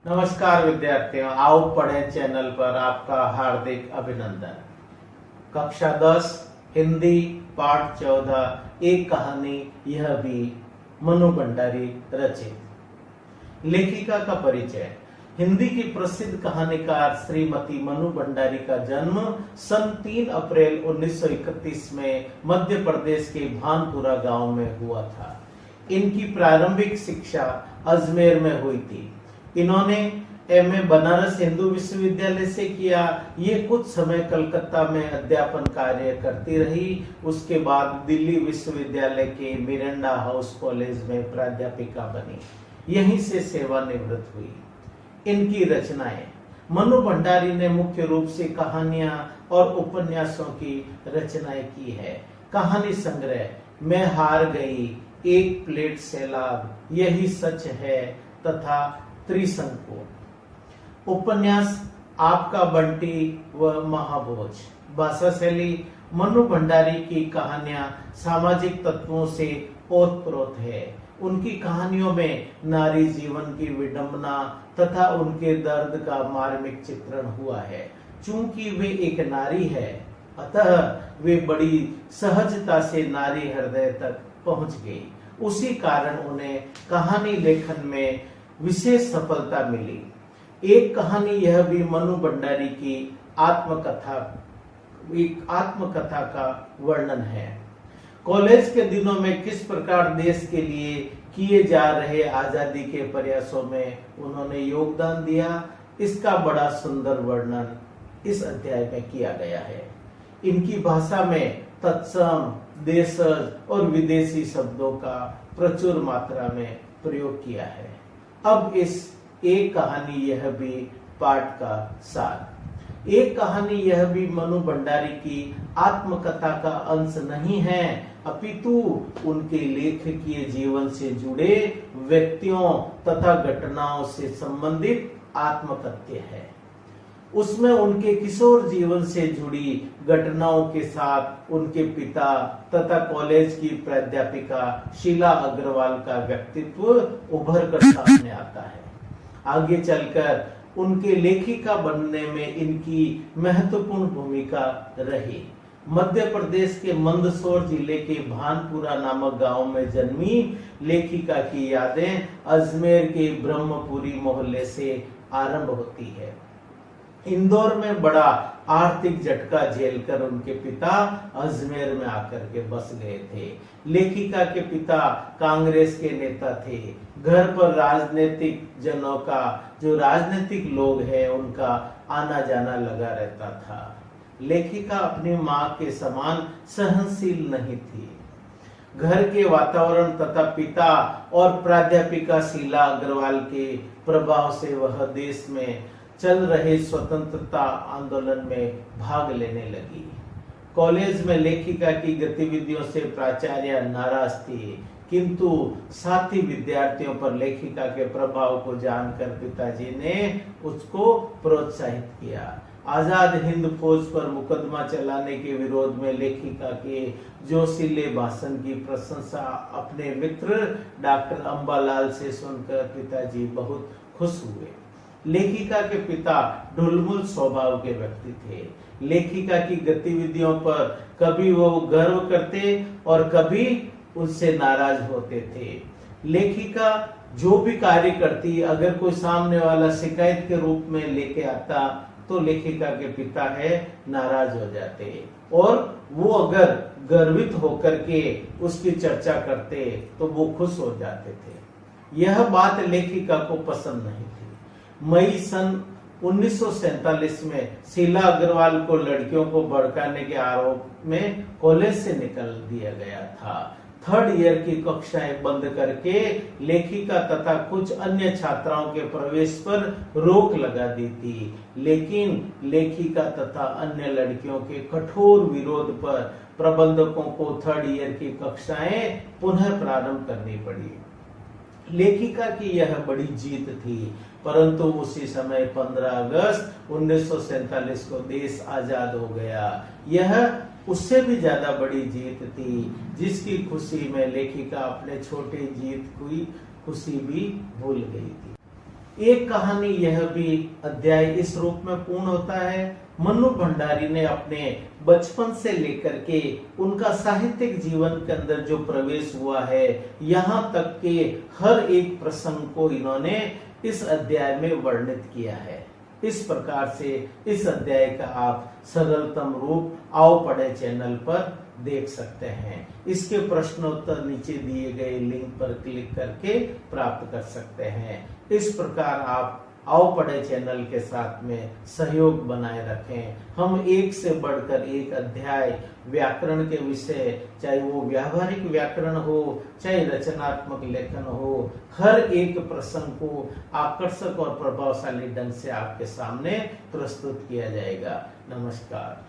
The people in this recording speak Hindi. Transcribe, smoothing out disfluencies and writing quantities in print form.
नमस्कार विद्यार्थियों, आओ पढ़ें चैनल पर आपका हार्दिक अभिनंदन। कक्षा 10 हिंदी पाठ 14 एक कहानी यह भी मनु भंडारी रचित। लेखिका का परिचय। हिंदी की प्रसिद्ध कहानीकार श्रीमती मनु भंडारी का जन्म सन 3 अप्रैल 1931 में मध्य प्रदेश के भानपुरा गांव में हुआ था। इनकी प्रारंभिक शिक्षा अजमेर में हुई थी। इन्होंने एमए बनारस हिंदू विश्वविद्यालय से किया। ये कुछ समय कलकत्ता में अध्यापन कार्य करती रही। उसके बाद दिल्ली विश्वविद्यालय के मिरांडा हाउस कॉलेज में प्राध्यापिका बनी। यहीं से सेवानिवृत्त हुई। इनकी रचनाएं। मनु भंडारी ने मुख्य रूप से कहानियां और उपन्यासों की रचनाएं की है। कहानी संग्रह मैं हार गई, एक प्लेट सैलाब, यही सच है तथा त्रिशंकु। उपन्यास आपका बंटी व महाभोज। भाषा शैली मनु भंडारी की कहानियां सामाजिक तत्वों से ओतप्रोत है। उनकी कहानियों में नारी जीवन की विडंबना तथा उनके दर्द का मार्मिक चित्रण हुआ है। चूंकि वे एक नारी है, अतः वे बड़ी सहजता से नारी हृदय तक पहुंच गई। उसी कारण उन्हें कहानी लेखन में विशेष सफलता मिली। एक कहानी यह भी मनु भंडारी की आत्मकथा का वर्णन है। कॉलेज के दिनों में किस प्रकार देश के लिए किए जा रहे आजादी के प्रयासों में उन्होंने योगदान दिया, इसका बड़ा सुंदर वर्णन इस अध्याय में किया गया है। इनकी भाषा में तत्सम, देशज और विदेशी शब्दों का प्रचुर मात्रा में प्रयोग किया है। अब इस एक कहानी यह भी पाठ का सार। एक कहानी यह भी मनु भंडारी की आत्मकथा का अंश नहीं है, अपितु उनके लेखकीय जीवन से जुड़े व्यक्तियों तथा घटनाओं से संबंधित आत्मकथ्य है। उसमें उनके किशोर जीवन से जुड़ी घटनाओं के साथ उनके पिता तथा कॉलेज की प्राध्यापिका शीला अग्रवाल का व्यक्तित्व उभर कर सामने आता है। आगे चलकर उनके लेखिका बनने में इनकी महत्वपूर्ण भूमिका रही। मध्य प्रदेश के मंदसौर जिले के भानपुरा नामक गांव में जन्मी लेखिका की यादें अजमेर के ब्रह्मपुरी मोहल्ले से आरंभ होती है। इंदौर में बड़ा आर्थिक झटका झेलकर उनके पिता अजमेर में आकर के बस गए थे। लेखिका के पिता कांग्रेस के नेता थे। घर पर राजनीतिक जनों का, जो राजनीतिक लोग हैं, उनका आना जाना लगा रहता था। लेखिका अपनी मां के समान सहनशील नहीं थी। घर के वातावरण तथा पिता और प्राध्यापिका शीला अग्रवाल के प्रभाव से वह देश में चल रहे स्वतंत्रता आंदोलन में भाग लेने लगी। कॉलेज में लेखिका की गतिविधियों से प्राचार्य नाराज थी, किंतु साथी विद्यार्थियों पर लेखिका के प्रभाव को जानकर पिताजी ने उसको प्रोत्साहित किया। आजाद हिंद फौज पर मुकदमा चलाने के विरोध में लेखिका के जोशीले भाषण की प्रशंसा अपने मित्र डॉक्टर अंबालाल से सुनकर पिताजी बहुत खुश हुए। लेखिका के पिता ढुलमुल स्वभाव के व्यक्ति थे। लेखिका की गतिविधियों पर कभी वो गर्व करते और कभी उससे नाराज होते थे। लेखिका जो भी कार्य करती, अगर कोई सामने वाला शिकायत के रूप में लेके आता तो लेखिका के पिता है नाराज हो जाते, और वो अगर गर्वित होकर के उसकी चर्चा करते तो वो खुश हो जाते थे। यह बात लेखिका को पसंद नहीं थी। मई सन 1947 में शीला अग्रवाल को लड़कियों को भड़काने के आरोप में कॉलेज से निकाल दिया गया था। 3rd ईयर की कक्षाएं बंद करके लेखिका तथा कुछ अन्य छात्राओं के प्रवेश पर रोक लगा दी थी, लेकिन लेखिका तथा अन्य लड़कियों के कठोर विरोध पर प्रबंधकों को 3rd ईयर की कक्षाएं पुनः प्रारंभ करनी पड़ी। लेखिका की यह बड़ी जीत थी, परंतु उसी समय 15 अगस्त 1947 को देश आजाद हो गया। यह उससे भी ज्यादा बड़ी जीत थी, जिसकी खुशी में लेखिका अपने छोटे जीत की खुशी भी भूल गई थी। एक कहानी यह भी अध्याय इस रूप में पूर्ण होता है। मन्नू भंडारी ने अपने बचपन से लेकर के उनका साहित्यिक जीवन के अंदर जो प्रवेश हुआ है, यहाँ तक के हर एक प्रसंग को इन्होंने इस अध्याय में वर्णित किया है। इस प्रकार से इस अध्याय का आप सरलतम रूप आओ पढ़े चैनल पर देख सकते हैं। इसके प्रश्नोत्तर नीचे दिए गए लिंक पर क्लिक करके प्राप्त कर सकते हैं। इस प्रकार आप आओ पढ़े चैनल के साथ में सहयोग बनाए रखें। हम एक से बढ़कर एक अध्याय व्याकरण के विषय, चाहे वो व्यावहारिक व्याकरण हो, चाहे रचनात्मक लेखन हो, हर एक प्रसंग को आकर्षक और प्रभावशाली ढंग से आपके सामने प्रस्तुत किया जाएगा। नमस्कार।